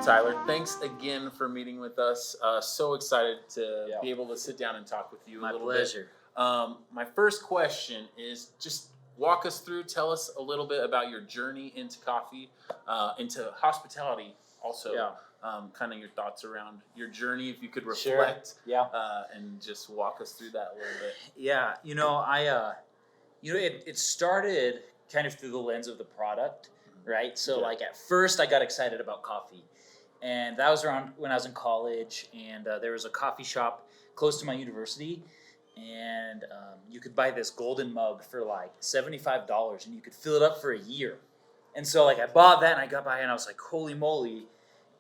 Tyler, thanks again for meeting with us. So excited to Yeah. be able to sit down and talk with you a My little pleasure. bit. My first question is just walk us through, tell us a little bit about your journey into coffee, into hospitality also. Yeah. Kind of your thoughts around your journey, if you could Sure. reflect Yeah. and just walk us through that a little bit. Yeah. It started kind of through the lens of the product, right? So Yeah. like at first I got excited about coffee, and that was around when I was in college, and there was a coffee shop close to my university, and you could buy this golden mug for like $75, and you could fill it up for a year. And so like I bought that, and I got by, and I was like, holy moly,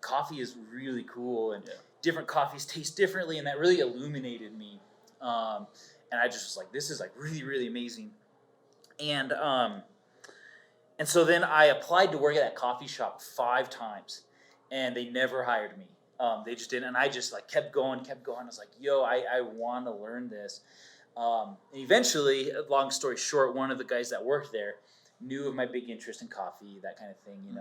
coffee is really cool, and Yeah. different coffees taste differently, and that really illuminated me. And I just was like, this is like really, really amazing. And and so then I applied to work at that coffee shop 5 times, and they never hired me. They just didn't, and I just like kept going. I was like, yo, I want to learn this. And eventually, long story short, one of the guys that worked there knew of my big interest in coffee, that kind of thing.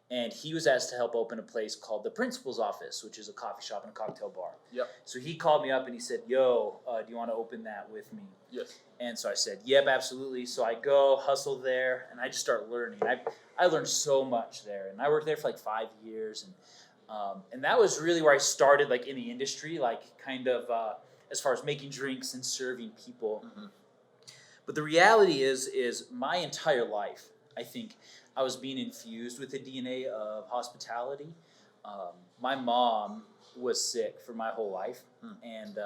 And he was asked to help open a place called the Principal's Office, which is a coffee shop and a cocktail bar. Yep. So he called me up and he said, yo, do you want to open that with me? Yes. And so I said, yep, absolutely. So I go, hustle there, and I just start learning. I learned so much there, and I worked there for like 5 years, and that was really where I started, like in the industry, like kind of as far as making drinks and serving people. Mm-hmm. But the reality is my entire life, I think, I was being infused with the DNA of hospitality. My mom was sick for my whole life, and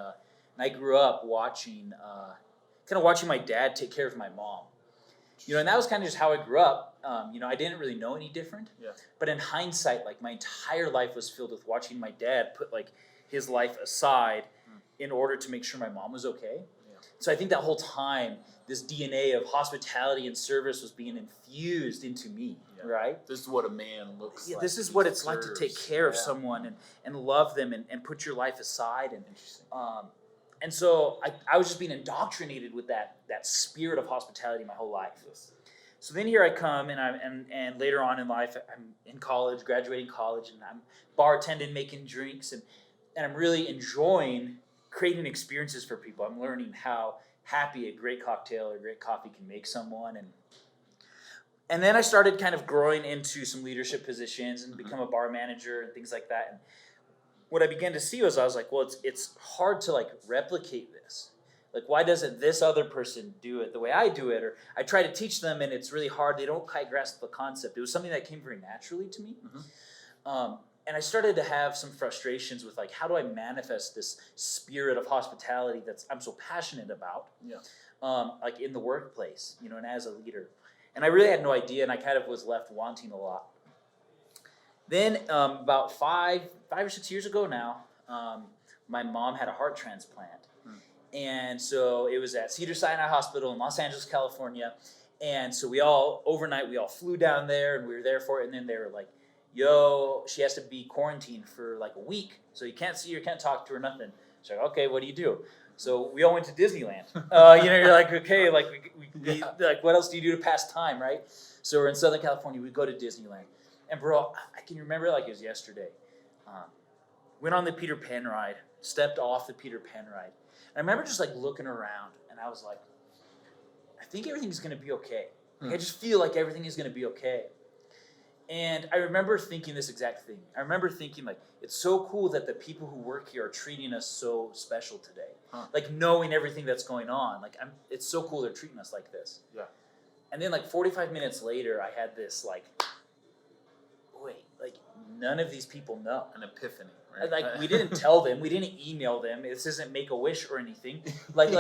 I grew up watching my dad take care of my mom. And that was kind of just how I grew up. I didn't really know any different. Yeah. But in hindsight, like my entire life was filled with watching my dad put like his life aside in order to make sure my mom was okay. Yeah. So I think that whole time, this DNA of hospitality and service was being infused into me, right? This is what a man looks like. This is what it's like to take care of someone and love them and put your life aside. And so I was just being indoctrinated with that spirit of hospitality my whole life. Yes. So then here I come, and later on in life, I'm in college, graduating college, and I'm bartending, making drinks, and I'm really enjoying creating experiences for people. I'm learning how happy a great cocktail or great coffee can make someone, and then I started kind of growing into some leadership positions and become a bar manager and things like that. And what I began to see was, I was like, well, it's hard to like replicate this. Like, why doesn't this other person do it the way I do it? Or I try to teach them, and it's really hard. They don't quite grasp the concept. It was something that came very naturally to me. And I started to have some frustrations with like, how do I manifest this spirit of hospitality that's I'm so passionate about, like in the workplace, and as a leader. And I really had no idea, and I kind of was left wanting a lot. Then about 5 or 6 years ago now, my mom had a heart transplant. And so it was at Cedars-Sinai Hospital in Los Angeles, California. And so overnight, we all flew down there, and we were there for it. And then they were like, yo, she has to be quarantined for like a week. So you can't see her, can't talk to her, nothing. So like, okay, what do you do? So we all went to Disneyland. You're like, okay, like, we like, what else do you do to pass time, right? So we're in Southern California. We go to Disneyland. And bro, I can remember it like it was yesterday. Went on the Peter Pan ride, stepped off the Peter Pan ride. And I remember just like looking around, and I was like, I think everything's going to be okay. Like, I just feel like everything is going to be okay. And I remember thinking this exact thing. I remember thinking, like, it's so cool that the people who work here are treating us so special today. Like, knowing everything that's going on. Like, it's so cool they're treating us like this. Yeah. And then, like, 45 minutes later, I had this, like, wait, like, none of these people know. An epiphany, right? Like, we didn't tell them. We didn't email them. This isn't Make-A-Wish or anything. Like,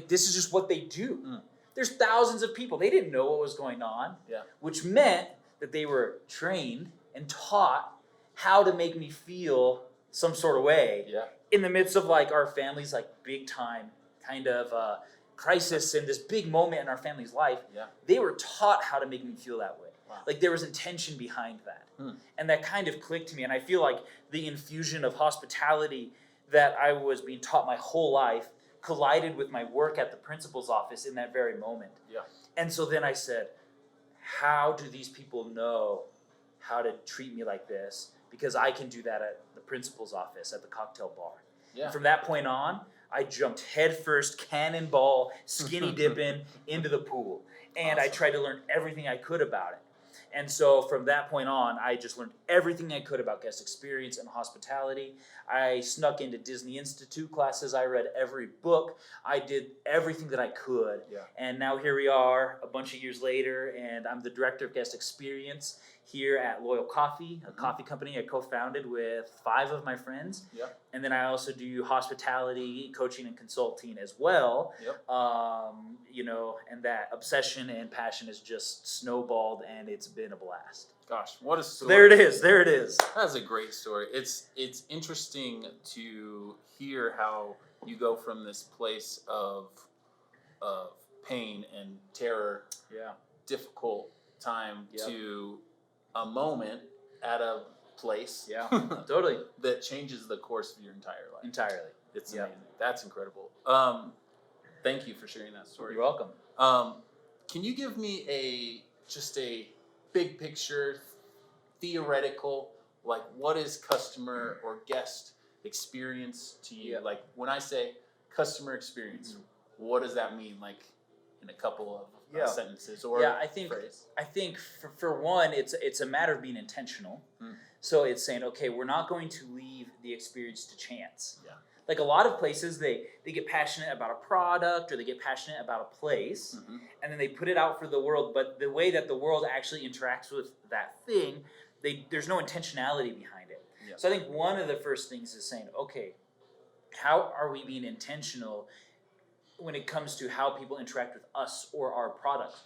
this is just what they do. There's thousands of people. They didn't know what was going on. Yeah. Which meant that they were trained and taught how to make me feel some sort of way in the midst of like our family's like big time kind of crisis and this big moment in our family's life. They were taught how to make me feel that way. Wow. Like there was intention behind that. And that kind of clicked to me. And I feel like the infusion of hospitality that I was being taught my whole life collided with my work at the principal's office in that very moment. And so then I said, how do these people know how to treat me like this? because I can do that at the principal's office at the cocktail bar. Yeah. And from that point on, I jumped headfirst, cannonball, skinny dipping into the pool. And I Awesome. tried to learn everything I could about it. And so from that point on, I just learned everything I could about guest experience and hospitality. I snuck into Disney Institute classes. I read every book. I did everything that I could. Yeah. And now here we are a bunch of years later, and I'm the director of guest experience here at Loyal Coffee, a coffee company I co-founded with 5 of my friends. Yep. And then I also do hospitality, coaching, and consulting as well. Yep. And that obsession and passion has just snowballed, and it's been a blast. Gosh, what a So story. there it is. There it is. That's a great story. It's interesting to hear how you go from this place of pain and terror, Yeah. difficult time, Yep. to a moment at a place Yeah. Totally. that changes the course of your entire life. Entirely. It's Yep. amazing. That's incredible. Thank you for sharing that story. You're welcome. Can you give me just a big picture, theoretical, like what is customer or guest experience to you? Yeah. Like when I say customer experience, what does that mean? Like in a couple of Yeah. sentences or Yeah, I think phrase? for one, it's a matter of being intentional. So it's saying, okay, we're not going to leave the experience to chance. Yeah. Like a lot of places, they get passionate about a product or they get passionate about a place, and then they put it out for the world. But the way that the world actually interacts with that thing, there's no intentionality behind it. Yeah. So I think one of the first things is saying, okay, how are we being intentional when it comes to how people interact with us or our products?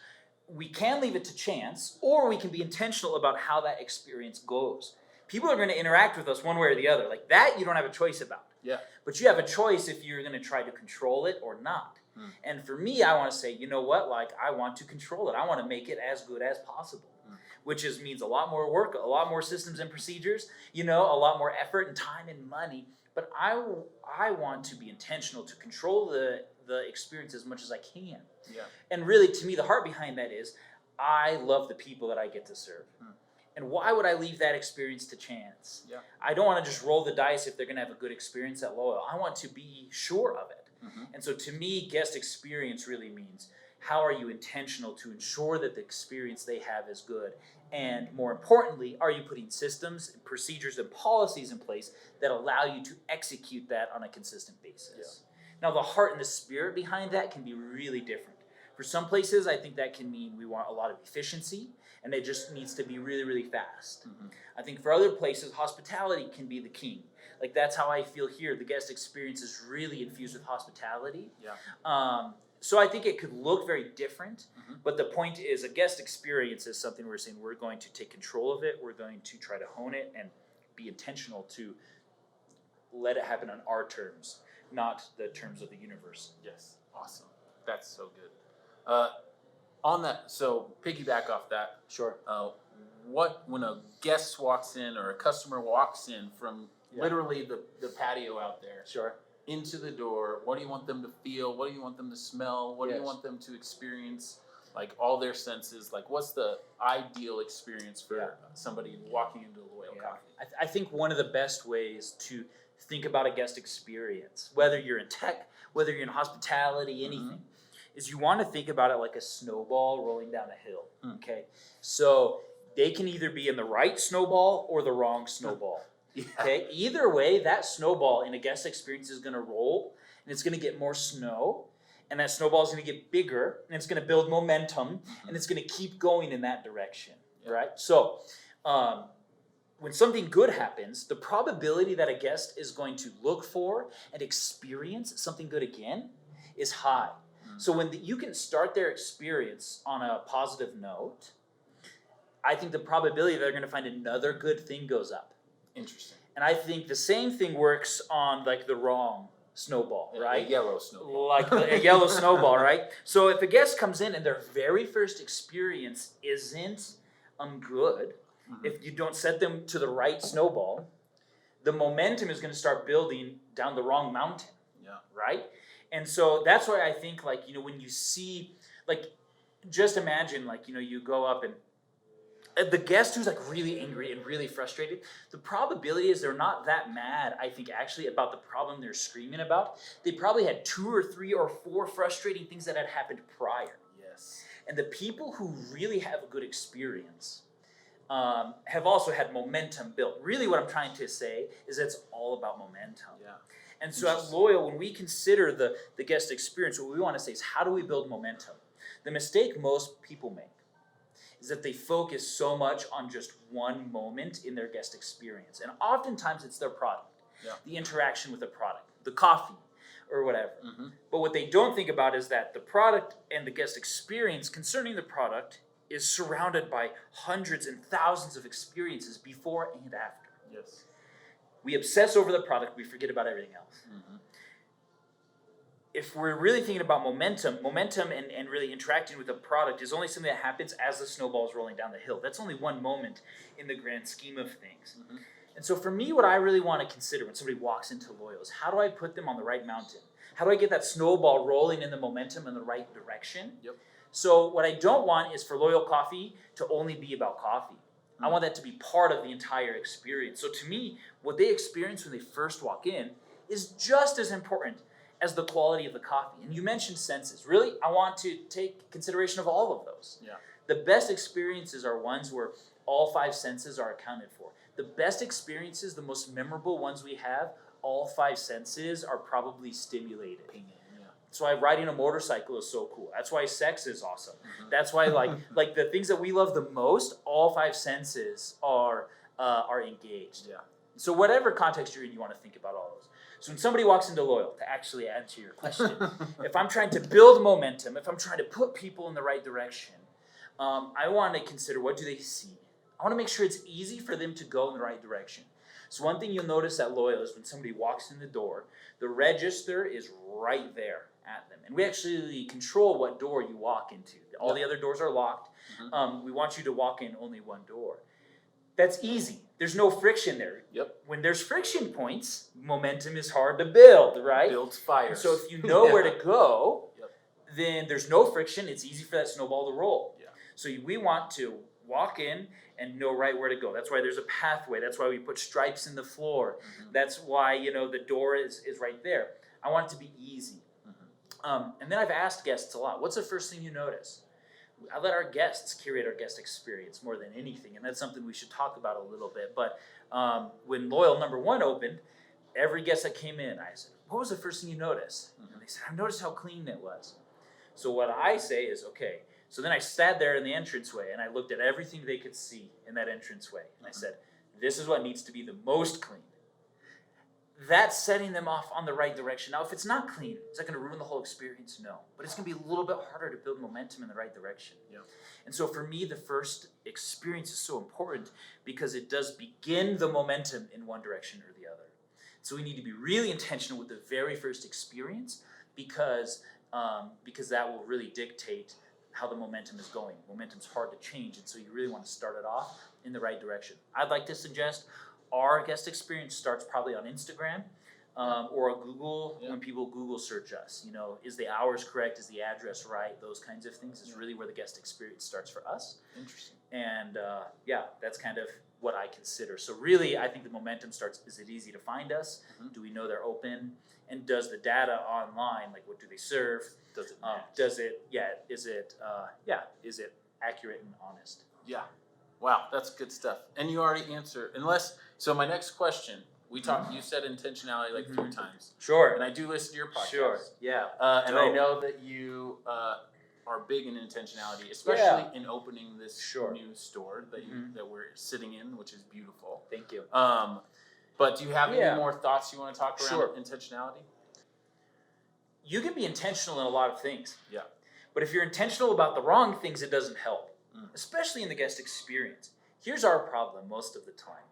We can leave it to chance, or we can be intentional about how that experience goes. People are going to interact with us one way or the other. Like that, you don't have a choice about. Yeah. But you have a choice if you're going to try to control it or not. And for me, I want to say, you know what? Like, I want to control it. I want to make it as good as possible, which means a lot more work, a lot more systems and procedures, a lot more effort and time and money. But I want to be intentional to control the experience as much as I can. Yeah. And really, to me, the heart behind that is I love the people that I get to serve. And why would I leave that experience to chance? Yeah. I don't want to just roll the dice if they're going to have a good experience at Loyal. I want to be sure of it. And so to me, guest experience really means how are you intentional to ensure that the experience they have is good? And more importantly, are you putting systems, and procedures, and policies in place that allow you to execute that on a consistent basis? Now, the heart and the spirit behind that can be really different. For some places, I think that can mean we want a lot of efficiency, and it just needs to be really, really fast. I think for other places, hospitality can be the king. Like that's how I feel here. The guest experience is really infused with hospitality. Yeah. So I think it could look very different, but the point is a guest experience is something we're saying we're going to take control of it. We're going to try to hone it and be intentional to let it happen on our terms, not the terms of the universe. Yes. Awesome. That's so good. On that, so piggyback off that, Sure. when a guest walks in or a customer walks in from Yeah. literally the patio out there Sure. into the door, what do you want them to feel? What do you want them to smell? What do you Yes. want them to experience? Like all their senses, like what's the ideal experience for somebody walking into Loyal Coffee? I think one of the best ways to think about a guest experience, whether you're in tech, whether you're in hospitality, anything, is you want to think about it like a snowball rolling down a hill. Okay, so they can either be in the right snowball or the wrong snowball. Okay, either way, that snowball in a guest experience is going to roll, and it's going to get more snow, and that snowball is going to get bigger, and it's going to build momentum, and it's going to keep going in that direction. Right? So, when something good happens, the probability that a guest is going to look for and experience something good again is high. So when you can start their experience on a positive note, I think the probability they're going to find another good thing goes up. Interesting. And I think the same thing works on like the wrong snowball, right? A yellow snowball. Like a yellow snowball, right? So if a guest comes in and their very first experience isn't good, if you don't set them to the right snowball, the momentum is going to start building down the wrong mountain. Yeah. Right? And so that's why I think like, when you see, like, just imagine like, you go up and The guest who's like really angry and really frustrated, the probability is they're not that mad, I think, actually, about the problem they're screaming about. They probably had 2 or 3 or 4 frustrating things that had happened prior. Yes. And the people who really have a good experience have also had momentum built. Really, what I'm trying to say is it's all about momentum. Yeah. And so at Loyal, when we consider the guest experience, what we want to say is, how do we build momentum? The mistake most people make is that they focus so much on just one moment in their guest experience. And oftentimes it's their product, the interaction with the product, the coffee, or whatever. Mm-hmm. But what they don't think about is that the product and the guest experience concerning the product is surrounded by hundreds and thousands of experiences before and after. Yes. We obsess over the product, we forget about everything else. Mm-hmm. If we're really thinking about momentum and really interacting with a product is only something that happens as the snowball is rolling down the hill. That's only one moment in the grand scheme of things. Mm-hmm. And so for me, what I really want to consider when somebody walks into Loyal is, how do I put them on the right mountain? How do I get that snowball rolling in the momentum in the right direction? Yep. So what I don't want is for Loyal Coffee to only be about coffee. I want that to be part of the entire experience. So to me, what they experience when they first walk in is just as important as the quality of the coffee. And you mentioned senses. Really, I want to take consideration of all of those. Yeah. The best experiences are ones where all 5 senses are accounted for. The best experiences, the most memorable ones we have, all 5 senses are probably stimulated. Yeah. That's why riding a motorcycle is so cool. That's why sex is awesome. Mm-hmm. That's why like the things that we love the most, all 5 senses are engaged. Yeah. So whatever context you're in, you want to think about all those. So when somebody walks into Loyal, to actually answer your question, if I'm trying to build momentum, if I'm trying to put people in the right direction, I want to consider, what do they see? I want to make sure it's easy for them to go in the right direction. So one thing you'll notice at Loyal is when somebody walks in the door, the register is right there at them. And we actually control what door you walk into. All the other doors are locked. Mm-hmm. We want you to walk in only one door. That's easy. There's no friction there. Yep. When there's friction points, momentum is hard to build, right? Builds fires. And so if you know where to go, then there's no friction. It's easy for that snowball to roll. Yeah. So we want to walk in and know right where to go. That's why there's a pathway. That's why we put stripes in the floor. Mm-hmm. That's why, the door is right there. I want it to be easy. Mm-hmm. And then I've asked guests a lot, what's the first thing you notice? I let our guests curate our guest experience more than anything, and that's something we should talk about a little bit. But when Loyal number 1 opened, every guest that came in, I said, what was the first thing you noticed? Mm-hmm. And they said, I noticed how clean it was. So what I say is, okay, so then I sat there in the entranceway and I looked at everything they could see in that entranceway. And I said, this is what needs to be the most clean. That's setting them off on the right direction. Now, if it's not clean, is that going to ruin the whole experience? No. But it's going to be a little bit harder to build momentum in the right direction. Yeah. And so for me, the first experience is so important because it does begin the momentum in one direction or the other. So we need to be really intentional with the very first experience because that will really dictate how the momentum is going. Momentum's hard to change, and so you really want to start it off in the right direction. I'd like to suggest our guest experience starts probably on Instagram or a Google, when people Google search us. Is the hours correct? Is the address right? Those kinds of things is really where the guest experience starts for us. Interesting. And that's kind of what I consider. So really, I think the momentum starts, is it easy to find us? Mm-hmm. Do we know they're open? And does the data online, like what do they serve? Does it match? Is it accurate and honest? Yeah. Wow, that's good stuff. And you already answered. So my next question, you said intentionality like 3 times. Sure. And I do listen to your podcast. Sure. Yeah. And I know that you are big in intentionality, especially in opening this new store that we're sitting in, which is beautiful. Thank you. But do you have any more thoughts you want to talk around intentionality? You can be intentional in a lot of things. Yeah. But if you're intentional about the wrong things, it doesn't help, especially in the guest experience. Here's our problem most of the time,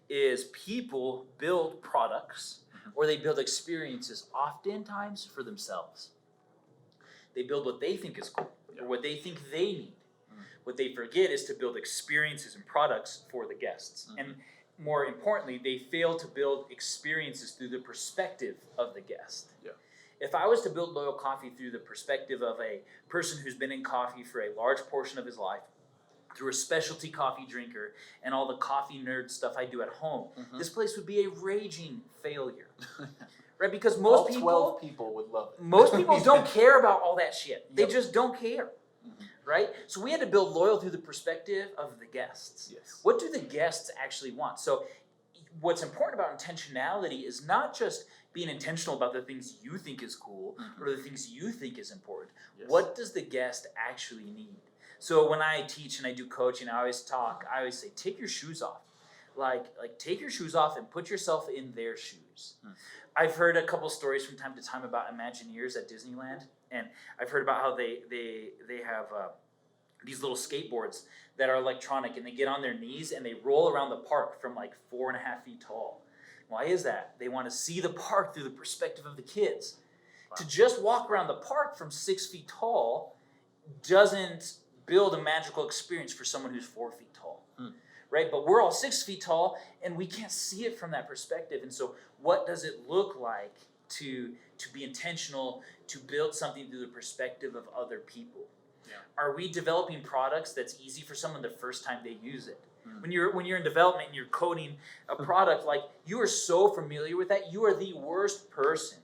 is people build products or they build experiences oftentimes for themselves. They build what they think is cool or what they think they need. What they forget is to build experiences and products for the guests. And more importantly, they fail to build experiences through the perspective of the guest. Yeah. If I was to build Loyal Coffee through the perspective of a person who's been in coffee for a large portion of his life, through a specialty coffee drinker and all the coffee nerd stuff I do at home, Mhm. this place would be a raging failure. Right? Because All 12 people would love it. most people don't care about all that shit. They Yep. just don't care. Mhm. Right? So we had to build loyalty through the perspective of the guests. Yes. What do the guests actually want? So what's important about intentionality is not just being intentional about the things you think is cool Mhm. or the things you think is important. Yes. What does the guest actually need? So when I teach and I do coaching, I always say, take your shoes off. Like take your shoes off and put yourself in their shoes. Hmm. I've heard a couple stories from time to time about Imagineers at Disneyland, and I've heard about how they have these little skateboards that are electronic, and they get on their knees and they roll around the park from like 4.5 feet tall. Why is that? They want to see the park through the perspective of the kids. Wow. To just walk around the park from 6 feet tall doesn't build a magical experience for someone who's 4 feet tall. Right? But we're all 6 feet tall and we can't see it from that perspective. And so what does it look like to be intentional, to build something through the perspective of other people? Yeah. Are we developing products that's easy for someone the first time they use it? Mm. When you're in development and you're coding a product, like you are so familiar with that, you are the worst person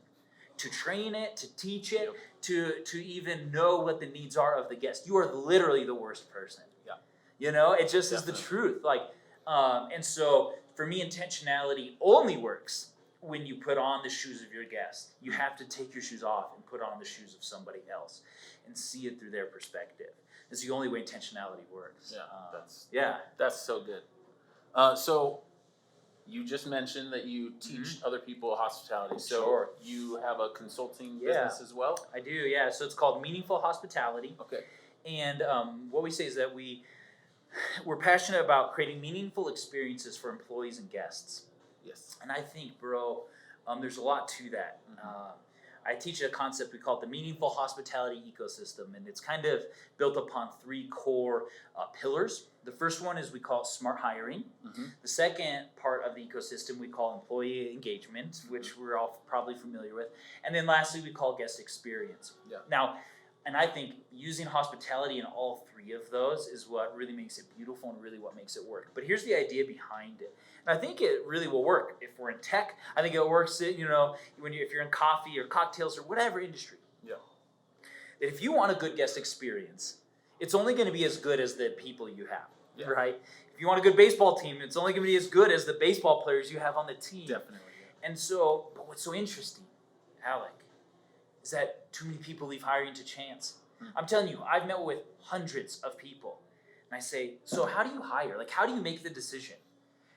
to train it, to teach it, to even know what the needs are of the guest. You are literally the worst person. Yeah. You know, it just is the Definitely. truth. Like, and so for me, intentionality only works when you put on the shoes of your guest. You have to take your shoes off and put on the shoes of somebody else and see it through their perspective. It's the only way intentionality works. Yeah, that's so good. So you just mentioned that you teach other people hospitality. So Sure. you have a consulting Yeah. business as well? I do, yeah. So it's called Meaningful Hospitality. Okay. And what we say is that we're passionate about creating meaningful experiences for employees and guests. Yes. And I think, bro, there's a lot to that. I teach a concept we call the meaningful hospitality ecosystem, and it's kind of built upon 3 core pillars. The first one is we call it smart hiring. Mhm. The second part of the ecosystem we call employee engagement, which we're all probably familiar with. And then lastly, we call guest experience. Yeah. Now, and I think using hospitality in all 3 of those is what really makes it beautiful and really what makes it work. But here's the idea behind it. And I think it really will work if we're in tech. I think it works, if you're in coffee or cocktails or whatever industry. Yeah. That if you want a good guest experience, it's only going to be as good as the people you have, Yeah. right? If you want a good baseball team, it's only going to be as good as the baseball players you have on the team. Definitely. And so, but what's so interesting, Alec, is that too many people leave hiring to chance. I'm telling you, I've met with hundreds of people, and I say, so how do you hire? Like, how do you make the decision?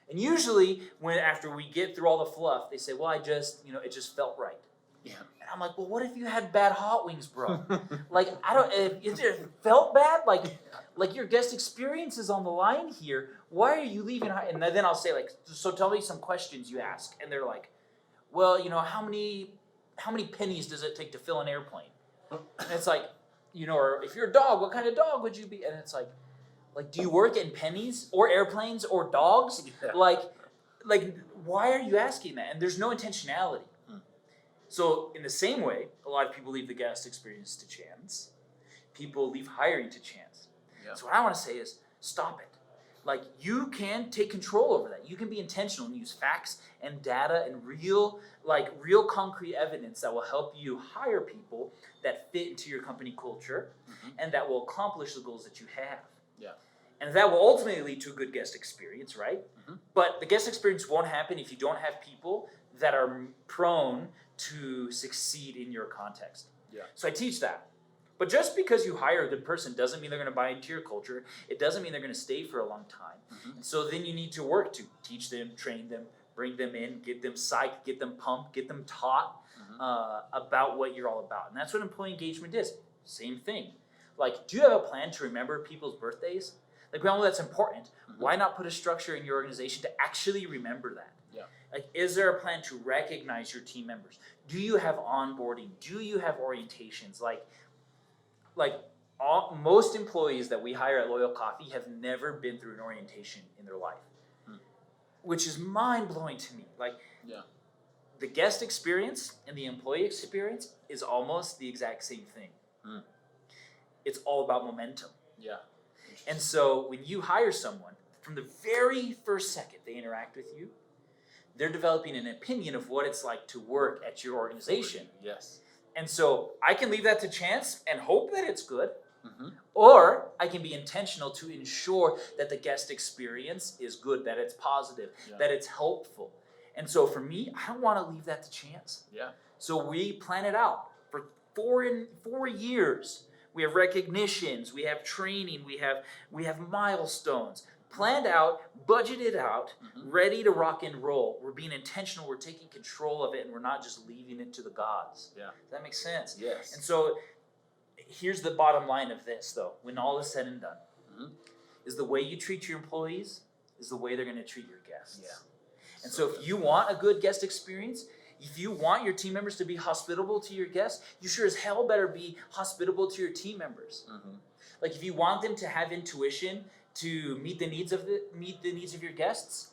And usually, after we get through all the fluff, they say, well, it just felt right. Yeah. And I'm like, well, what if you had bad hot wings, bro? Like, if it felt bad, like your guest experience is on the line here. Why are you leaving? And then I'll say, like, so tell me some questions you ask. And they're like, well, how many pennies does it take to fill an airplane? And it's like, or if you're a dog, what kind of dog would you be? And it's like, do you work in pennies or airplanes or dogs? Yeah. Like, why are you asking that? And there's no intentionality. So in the same way, a lot of people leave the guest experience to chance. People leave hiring to chance. Yeah. So what I want to say is, stop it. Like, you can take control over that. You can be intentional and use facts and data and real concrete evidence that will help you hire people that fit into your company culture and that will accomplish the goals that you have. Yeah. And that will ultimately lead to a good guest experience, right? Mhm. But the guest experience won't happen if you don't have people that are prone to succeed in your context. Yeah. So I teach that. But just because you hire a good person doesn't mean they're going to buy into your culture. It doesn't mean they're going to stay for a long time. And so then you need to work to teach them, train them, bring them in, get them psyched, get them pumped, get them taught about what you're all about. And that's what employee engagement is. Same thing. Like, do you have a plan to remember people's birthdays? Like, we all know that's important. Why not put a structure in your organization to actually remember that? Yeah. Like, is there a plan to recognize your team members? Do you have onboarding? Do you have orientations? Most employees that we hire at Loyal Coffee have never been through an orientation in their life, which is mind-blowing to me. Yeah. The guest experience and the employee experience is almost the exact same thing. It's all about momentum. Yeah. And so when you hire someone, from the very first second they interact with you, they're developing an opinion of what it's like to work at your organization. Yes. And so I can leave that to chance and hope that it's good, Mm-hmm. or I can be intentional to ensure that the guest experience is good, that it's positive, Yeah. that it's helpful. And so for me, I don't want to leave that to chance. Yeah. So we plan it out for 4 years. We have recognitions, we have training, we have milestones planned out, budgeted out, Mm-hmm. ready to rock and roll. We're being intentional, we're taking control of it, and we're not just leaving it to the gods. Yeah. Does that make sense? Yes. And so here's the bottom line of this, though, when all is said and done, Mhm. is the way you treat your employees is the way they're going to treat your guests. Yeah. And so if you want a good guest experience, if you want your team members to be hospitable to your guests, you sure as hell better be hospitable to your team members. Mm-hmm. Like if you want them to have intuition to meet the needs of your guests,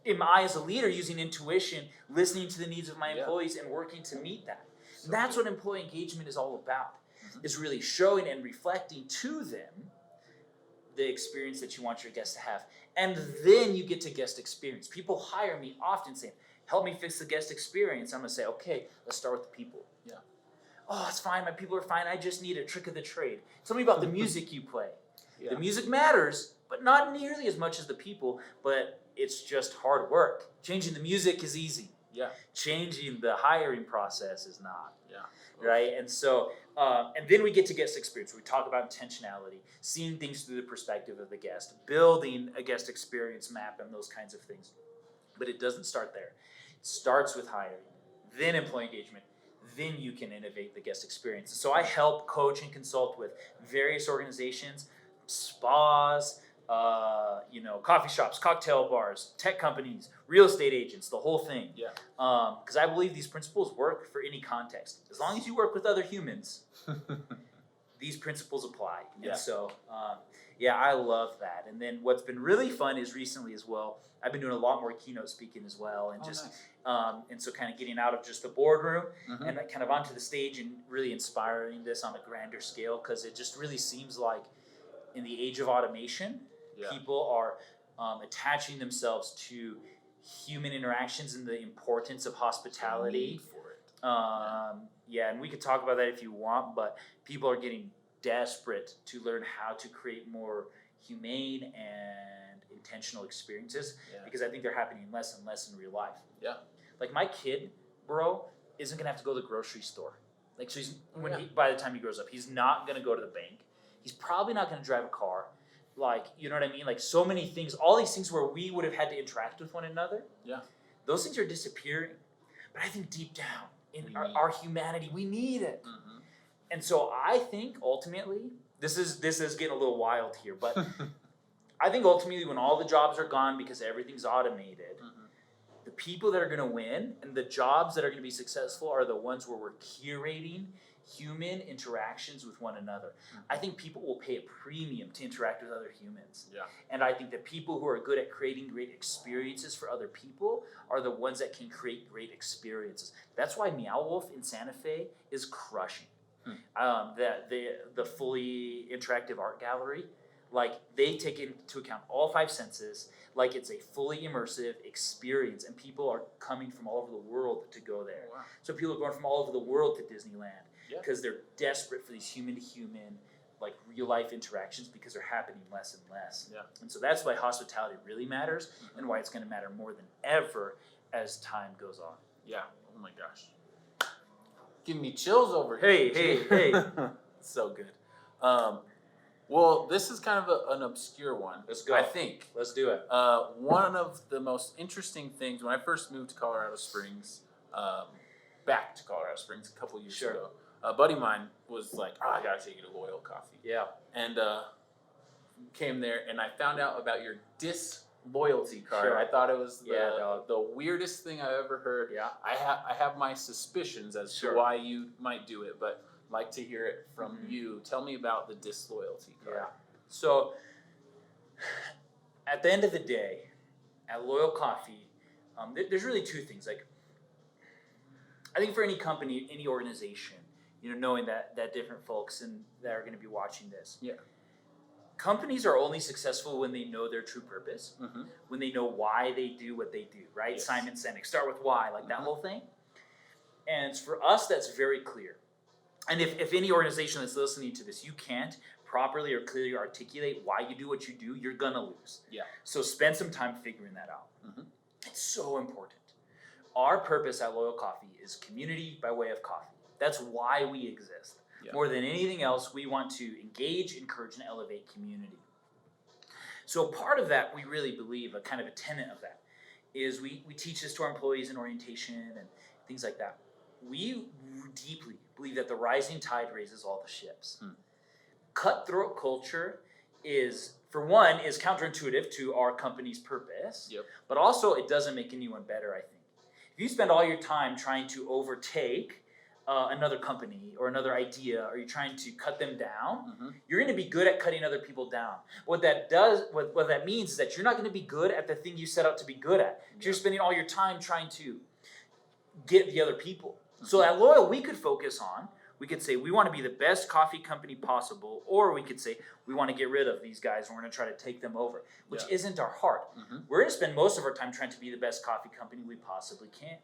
am I as a leader using intuition, listening to the needs of my Yeah. employees and working to meet that? So That's good. what employee engagement is all about. Mhm. Is really showing and reflecting to them the experience that you want your guests to have. And then you get to guest experience. People hire me often saying, help me fix the guest experience. I'm going to say, okay, let's start with the people. Yeah. Oh, it's fine. My people are fine. I just need a trick of the trade. Tell me about the music you play. Yeah. The music matters, but not nearly as much as the people, but it's just hard work. Changing the music is easy. Yeah. Changing the hiring process is not. Yeah. Right? And so, and then we get to guest experience. We talk about intentionality, seeing things through the perspective of the guest, building a guest experience map and those kinds of things. But it doesn't start there. It starts with hiring, then employee engagement, then you can innovate the guest experience. So I help coach and consult with various organizations, spas, coffee shops, cocktail bars, tech companies, real estate agents, the whole thing. Yeah. Because I believe these principles work for any context. As long as you work with other humans, these principles apply. Yeah. And so, I love that. And then what's been really fun is recently as well, I've been doing a lot more keynote speaking as well, and and so kind of getting out of just the boardroom Mhm. and kind of onto the stage and really inspiring this on a grander scale, because it just really seems like in the age of automation, Yeah. people are attaching themselves to human interactions and the importance of hospitality. Need for it. And we could talk about that if you want, but people are getting desperate to learn how to create more humane and intentional experiences, Yeah. because I think they're happening less and less in real life. Yeah. Like my kid, bro, isn't gonna have to go to the grocery store. Like, so Yeah. by the time he grows up, he's not gonna go to the bank. He's probably not gonna drive a car. Like, you know what I mean? Like, so many things, all these things where we would have had to interact with one another. Yeah. Those things are disappearing. But I think deep down in We our, need our humanity, we need it. Mhm. And so I think ultimately, this is getting a little wild here, but I think ultimately when all the jobs are gone because everything's automated, Mhm. the people that are going to win and the jobs that are going to be successful are the ones where we're curating human interactions with one another. I think people will pay a premium to interact with other humans. Yeah. And I think that people who are good at creating great experiences for other people are the ones that can create great experiences. That's why Meow Wolf in Santa Fe is crushing. The fully interactive art gallery, like they take into account all 5 senses, like it's a fully immersive experience, and people are coming from all over the world to go there. Wow. So people are going from all over the world to Disneyland Yeah. because they're desperate for these human-to-human, like real-life interactions, because they're happening less and less. Yeah. And so that's why hospitality really matters, and why it's going to matter more than ever as time goes on. Yeah. Oh my gosh. Give me chills over here. Hey. So good. Well, this is kind of an obscure one. Let's go. I think. Let's do it. One of the most interesting things when I first moved to Colorado Springs, back to Colorado Springs a couple years Sure. ago, a buddy of mine was like, "Oh, I gotta take you to Loyal Coffee," Yeah. and came there, and I found out about your disloyalty card. Sure. I thought it was Yeah, dog. the weirdest thing I've ever heard. Yeah. I have my suspicions as Sure. to why you might do it, but like to hear it from Mhm. you. Tell me about the disloyalty card. Yeah. So, at the end of the day, at Loyal Coffee, there's really 2 things. Like, I think for any company, any organization, knowing that different folks and that are going to be watching this, Yeah. companies are only successful when they know their true purpose, Mm-hmm. when they know why they do what they do, right? Yes. Simon Sinek, start with why, like that Mhm. whole thing. And for us, that's very clear. And if any organization that's listening to this, you can't properly or clearly articulate why you do what you do, you're gonna lose. Yeah. So spend some time figuring that out. Mhm. It's so important. Our purpose at Loyal Coffee is community by way of coffee. That's why we exist. Yeah. More than anything else, we want to engage, encourage, and elevate community. So part of that, we really believe, a kind of a tenet of that, is we teach this to our employees in orientation and things like that. We deeply believe that the rising tide raises all the ships. Cutthroat culture is, for one, is counterintuitive to our company's purpose, Yep. but also it doesn't make anyone better, I think. If you spend all your time trying to overtake another company or another idea, or you're trying to cut them down, Mm-hmm. you're going to be good at cutting other people down. What that means is that you're not going to be good at the thing you set out to be good at. If you're spending all your time trying to get the other people. So at Loyal, we could focus on, we could say we want to be the best coffee company possible, or we could say we want to get rid of these guys and we're going to try to take them over, which Yeah. isn't our heart. Mm-hmm. We're going to spend most of our time trying to be the best coffee company we possibly can.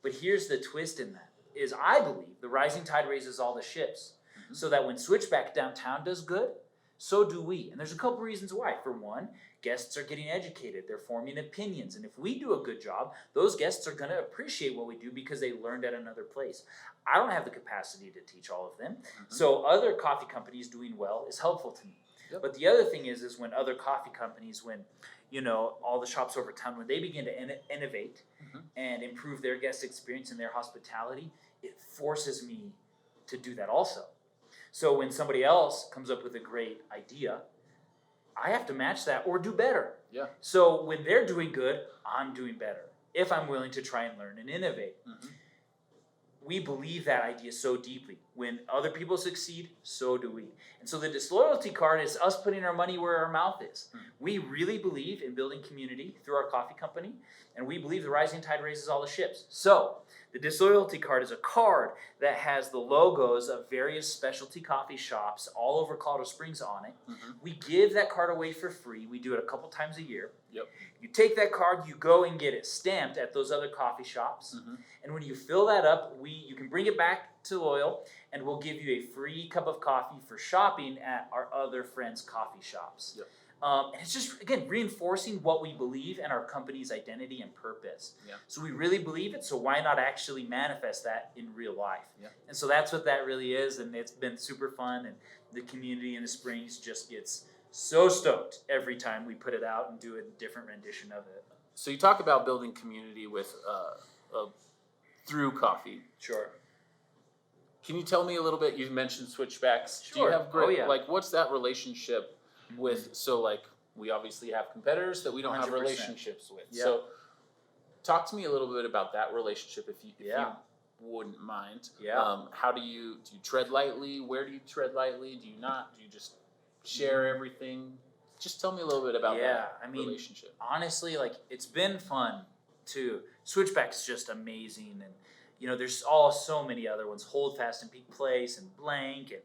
But here's the twist in that, is I believe the rising tide raises all the ships. Mhm. So that when Switchback downtown does good, so do we. And there's a couple reasons why. For one, guests are getting educated, they're forming opinions. And if we do a good job, those guests are going to appreciate what we do because they learned at another place. I don't have the capacity to teach all of them. Mhm. So other coffee companies doing well is helpful to me. Yep. But the other thing is when other coffee companies, when all the shops over town, when they begin to innovate Mhm. and improve their guest experience and their hospitality, it forces me to do that also. So when somebody else comes up with a great idea, I have to match that or do better. Yeah. So when they're doing good, I'm doing better if I'm willing to try and learn and innovate. Mhm. We believe that idea so deeply. When other people succeed, so do we. And so the disloyalty card is us putting our money where our mouth is. Mhm. We really believe in building community through our coffee company, and we believe the rising tide raises all the ships. So the disloyalty card is a card that has the logos of various specialty coffee shops all over Colorado Springs on it. Mhm. We give that card away for free. We do it a couple times a year. Yep. You take that card, you go and get it stamped at those other coffee shops. Mhm. And when you fill that up, you can bring it back to Loyal, and we'll give you a free cup of coffee for shopping at our other friends' coffee shops. Yep. And it's just, again, reinforcing what we believe and our company's identity and purpose. Yeah. So we really believe it, so why not actually manifest that in real life? Yeah. And so that's what that really is, and it's been super fun, and the community in the Springs just gets so stoked every time we put it out and do a different rendition of it. So you talk about building community with through coffee. Sure. Can you tell me a little bit? You mentioned switchbacks. Do you Sure. have great, Oh, yeah. like what's that relationship with? So like we obviously have competitors that we don't have 100%. relationships with. Yeah. So talk to me a little bit about that relationship if you Yeah. wouldn't mind. Yeah. How do you tread lightly? Where do you tread lightly? Do you not? Do you just share everything? Just tell me a little bit about Yeah, that I mean, relationship. honestly, like it's been fun too. Switchback's just amazing, and there's so many other ones: Holdfast and Peak Place and Blank and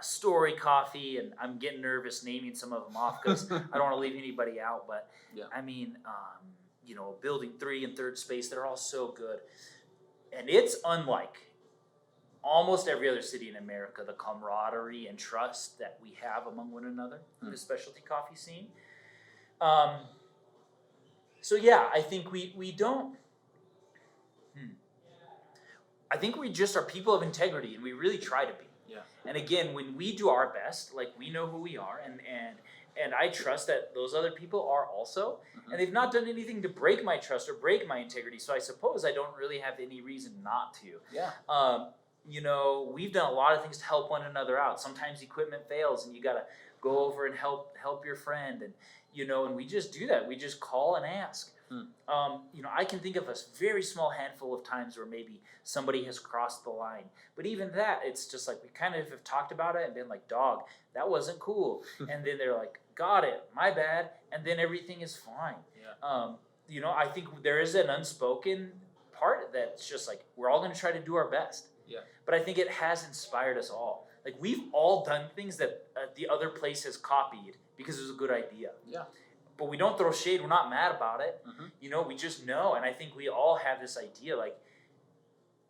Story Coffee, and I'm getting nervous naming some of them off because I don't want to leave anybody out. But Yeah. I mean, Building 3 and Third Space, they're all so good, and it's unlike almost every other city in America, the camaraderie and trust that we have among one another in the specialty coffee scene. So yeah, I think we don't. I think we just are people of integrity, and we really try to be. Yeah. And again, when we do our best, like we know who we are, and I trust that those other people are also, Mhm. and they've not done anything to break my trust or break my integrity. So I suppose I don't really have any reason not to. Yeah. We've done a lot of things to help one another out. Sometimes equipment fails and you gotta go over and help your friend, and and we just do that. We just call and ask. I can think of a very small handful of times where maybe somebody has crossed the line, but even that, it's just like we kind of have talked about it and been like, "Dog, that wasn't cool," and then they're like, "Got it, my bad," and then everything is fine. Yeah. I think there is an unspoken part that's just like we're all going to try to do our best. Yeah. But I think it has inspired us all. Like we've all done things that the other place has copied because it was a good idea. Yeah. But we don't throw shade. We're not mad about it. Mhm. You know, we just know. And I think we all have this idea, like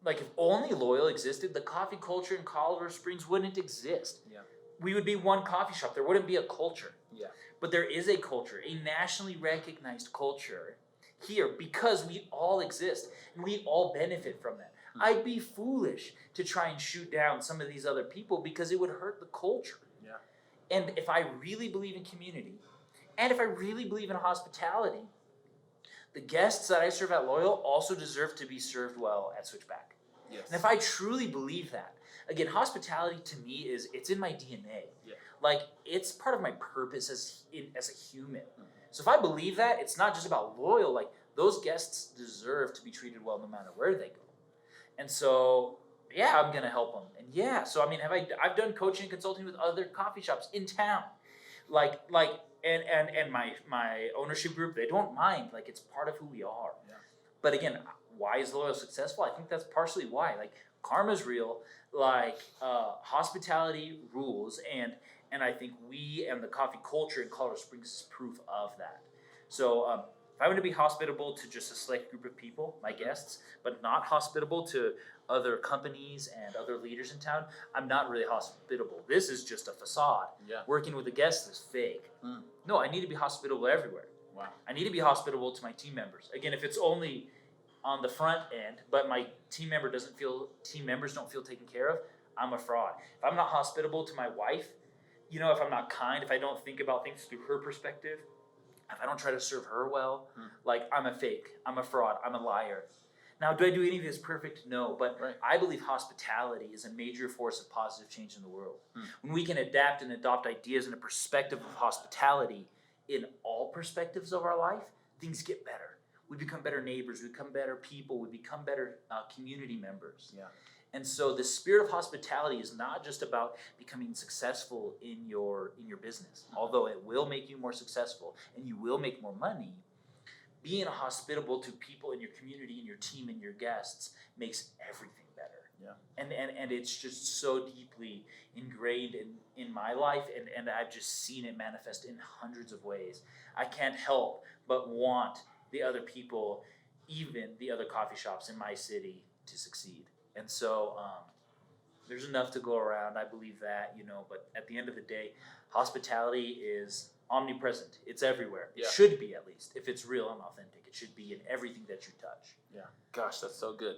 if only Loyal existed, the coffee culture in Colorado Springs wouldn't exist. Yeah. We would be one coffee shop. There wouldn't be a culture. Yeah. But there is a culture, a nationally recognized culture here because we all exist and we all benefit from that. Mhm. I'd be foolish to try and shoot down some of these other people because it would hurt the culture. Yeah. And if I really believe in community and if I really believe in hospitality, the guests that I serve at Loyal also deserve to be served well at Switchback. Yes. And if I truly believe that, again, hospitality to me it's in my DNA. Yeah. Like it's part of my purpose as a human. Mhm. So if I believe that, it's not just about Loyal. Like those guests deserve to be treated well no matter where they go. And so yeah, I'm gonna help them. And yeah, so I mean, I've done coaching and consulting with other coffee shops in town, and my ownership group, they don't mind. Like it's part of who we are. Yeah. But again, why is Loyal successful? I think that's partially why. Like karma's real. Like hospitality rules, and I think we and the coffee culture in Colorado Springs is proof of that. So if I want to be hospitable to just a select group of people, my guests, but not hospitable to other companies and other leaders in town, I'm not really hospitable. This is just a facade. Yeah. Working with the guests is fake. Mm. No, I need to be hospitable everywhere. Wow. I need to be hospitable to my team members. Again, if it's only on the front end, but my team members don't feel taken care of, I'm a fraud. If I'm not hospitable to my wife, you know, if I'm not kind, if I don't think about things through her perspective, if I don't try to serve her well, like I'm a fake, I'm a fraud, I'm a liar. Now, do I do any of this perfect? No, but Right. I believe hospitality is a major force of positive change in the world. Hmm. When we can adapt and adopt ideas and a perspective of hospitality in all perspectives of our life, things get better. We become better neighbors, we become better people, we become better community members. Yeah. And so the spirit of hospitality is not just about becoming successful in your business, although it will make you more successful and you will make more money. Being hospitable to people in your community and your team and your guests makes everything better. Yeah. And it's just so deeply ingrained in my life, and I've just seen it manifest in hundreds of ways. I can't help but want the other people, even the other coffee shops in my city, to succeed. And so there's enough to go around. I believe that, you know, but at the end of the day, hospitality is omnipresent. It's everywhere. It Yeah. should be, at least. If it's real and authentic, it should be in everything that you touch. Yeah. Gosh, that's so good.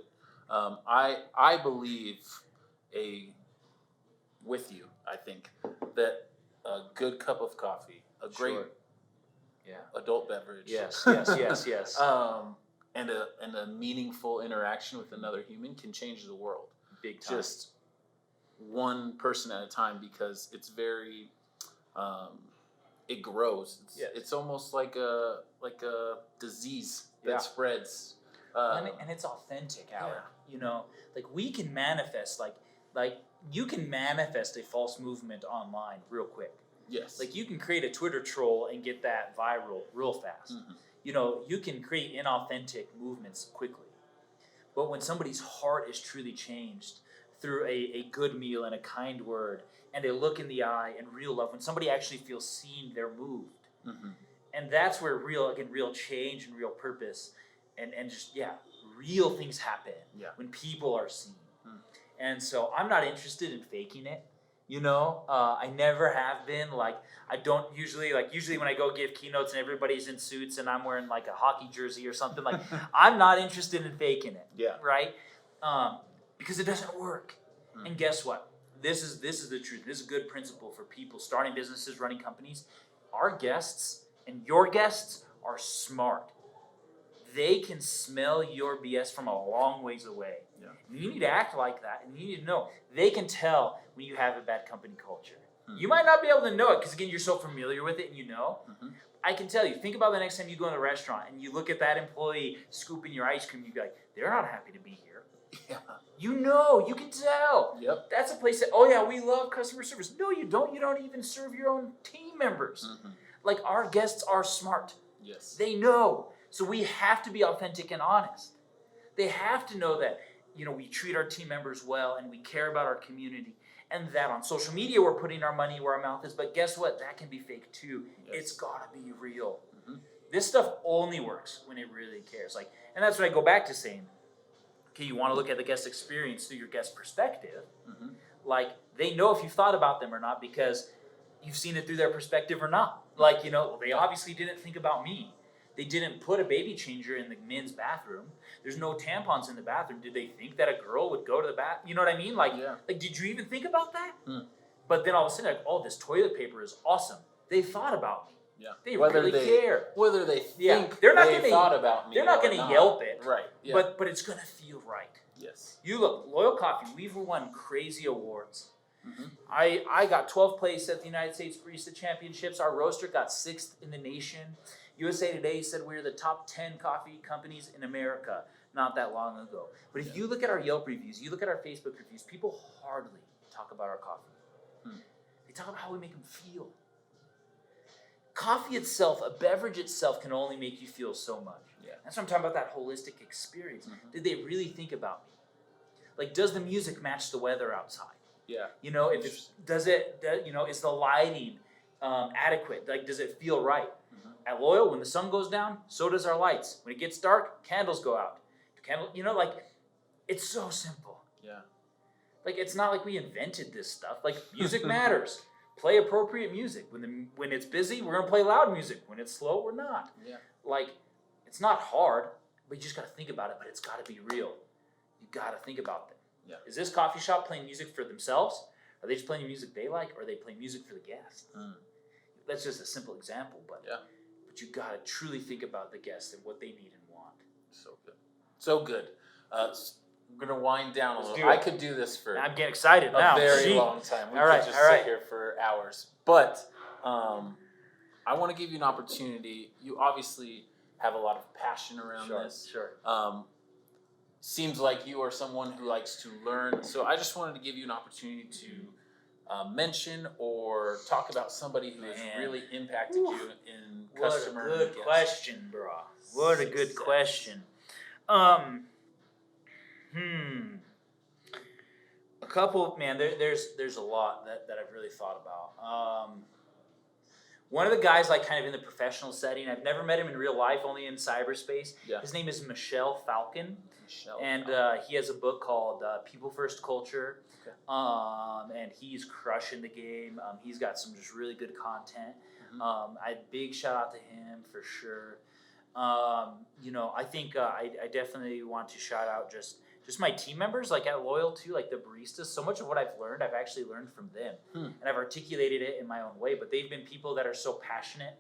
I believe with you, I think, that a good cup of coffee, a great Sure. Yeah. adult beverage. Yes. Yes. And a meaningful interaction with another human can change the world. Big time. Just one person at a time, because it's very it grows. Yes. It's almost like a disease that Yeah. spreads. And it's authentic, Alan. You know, like we can manifest, like you can manifest a false movement online real quick. Yes. Like you can create a Twitter troll and get that viral real fast. Mhm. You know, you can create inauthentic movements quickly. But when somebody's heart is truly changed through a good meal and a kind word and a look in the eye and real love, when somebody actually feels seen, they're moved. Mhm. And that's where real change and real purpose and just, real things happen Yeah. when people are seen. Mm. And so I'm not interested in faking it. You know, I never have been. Like, I don't usually when I go give keynotes and everybody's in suits and I'm wearing like a hockey jersey or something, like I'm not interested in faking it. Yeah. Right? Because it doesn't work. Mm. And guess what? This is the truth. This is a good principle for people starting businesses, running companies. Our guests and your guests are smart. They can smell your BS from a long ways away. Yeah. And you need to act like that, and you need to know they can tell when you have a bad company culture. Mhm. You might not be able to know it because again, you're so familiar with it, and you know. Mhm. I can tell you. Think about the next time you go in a restaurant and you look at that employee scooping your ice cream. You be like, they're not happy to be here. Yeah. You know, you can tell. Yep. That's a place that, oh yeah, we love customer service. No, you don't. You don't even serve your own team members. Mhm. Like our guests are smart. Yes. They know. So we have to be authentic and honest. They have to know that, you know, we treat our team members well and we care about our community and that on social media we're putting our money where our mouth is. But guess what? That can be fake too. Yes. It's gotta be real. Mhm. This stuff only works when it really cares. Like, and that's what I go back to saying. Okay, you want to look at the guest experience through your guest perspective. Mhm. Like, they know if you've thought about them or not because you've seen it through their perspective or not. Like, they obviously didn't think about me. They didn't put a baby changer in the men's bathroom. There's no tampons in the bathroom. Did they think that a girl would go to the bath? You know what I mean? Like, Yeah. like, did you even think about that? Mm. But then all of a sudden, like, oh, this toilet paper is awesome. They thought about me. Yeah. They Whether really they care. Whether they Yeah, think they're not they gonna- thought about me, They're not or going to Yelp it, Right. Yeah. but it's going to feel right. yes. You look, Loyal Coffee, we've won crazy awards. Mhm. I got 12th place at the United States Barista Championships. Our roaster got 6th in the nation. USA Today said we're the top 10 coffee companies in America not that long ago. But if Yeah. you look at our Yelp reviews, you look at our Facebook reviews, people hardly talk about our coffee. They talk about how we make them feel. Coffee itself, a beverage itself, can only make you feel so much. Yeah. That's what I'm talking about, that holistic experience. Mhm. Did they really think about me? Like, does the music match the weather outside? Yeah. If it's, is the lighting adequate? Like, does it feel right? Mhm. At Loyal, when the sun goes down, so does our lights. When it gets dark, candles go out. It's so simple. Yeah. Like, it's not like we invented this stuff. Like, music matters. Play appropriate music. When it's busy, we're gonna play loud music. When it's slow, we're not. Yeah. Like, it's not hard, but you just gotta think about it. But it's gotta be real. You gotta think about them. Yeah. Is this coffee shop playing music for themselves? Are they just playing music they like, or are they playing music for the guests? Mm. That's just a simple example, but Yeah. But you gotta truly think about the guests and what they need and want. So good. So good. We're gonna wind down a Let's little. do I it. could do this for I'm getting excited a now. very Gee. long time. We All could right, just all right. sit here for hours. But I want to give you an opportunity. You obviously have a lot of passion around this. Sure. Seems like you are someone who likes to learn. So I just wanted to give you an opportunity to mention or talk about somebody who has Man. really impacted you in What customer a good and guest question, bro. What a good success. question. A couple, man. There's a lot that I've really thought about. One of the guys, like, kind of in the professional setting, I've never met him in real life, only in cyberspace. Yeah. His name is Michelle Falcon, Michelle. and he has a book called People First Culture. Okay. And he's crushing the game. He's got some just really good content. Mhm. Big shout out to him for sure. I think I definitely want to shout out just my team members, like at Loyal too, like the baristas. So much of what I've learned, I've actually learned from them, and I've articulated it in my own way. But they've been people that are so passionate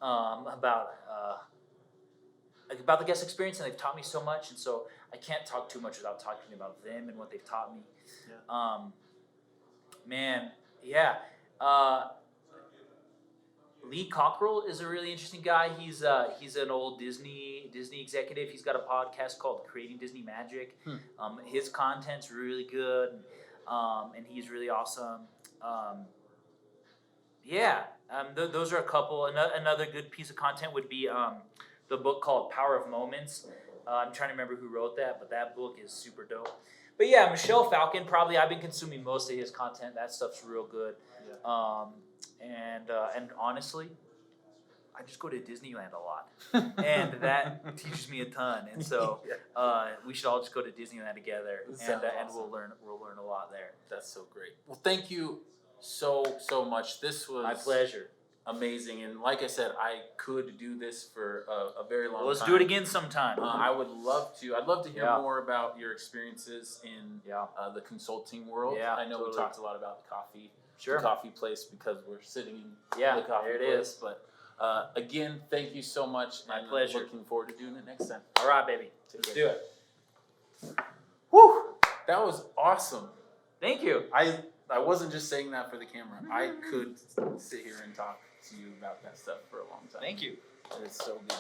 about the guest experience, and they've taught me so much. And so I can't talk too much without talking about them and what they've taught me. Lee Cockrell is a really interesting guy. He's an old Disney executive. He's got a podcast called Creating Disney Magic. His content's really good, and he's really awesome. Those are a couple. Another good piece of content would be the book called Power of Moments. I'm trying to remember who wrote that, but that book is super dope. But yeah, Michelle Falcon, probably I've been consuming most of his content. That stuff's real good. Yeah. And honestly, I just go to Disneyland a lot, and that teaches me a ton. And so we should all just go to Disneyland together, and Awesome. we'll learn a lot there. That's so great. Well, thank you so much. This was My pleasure. amazing, and like I said, I could do this for a very long Well, let's time. do it again sometime. I would love to. I'd love to hear Yeah. more about your experiences in Yeah. the consulting world. Yeah, I know we totally. talked a lot about the coffee Sure. place because we're sitting in Yeah, the coffee there it place. is. But again, thank you so much. My and pleasure. I'm looking forward to doing it next time. All right, baby. Take Let's care. do it. Whew, that was awesome. Thank you. I wasn't just saying that for the camera. I could sit here and talk to you about that stuff for a long time. Thank you. It is so good.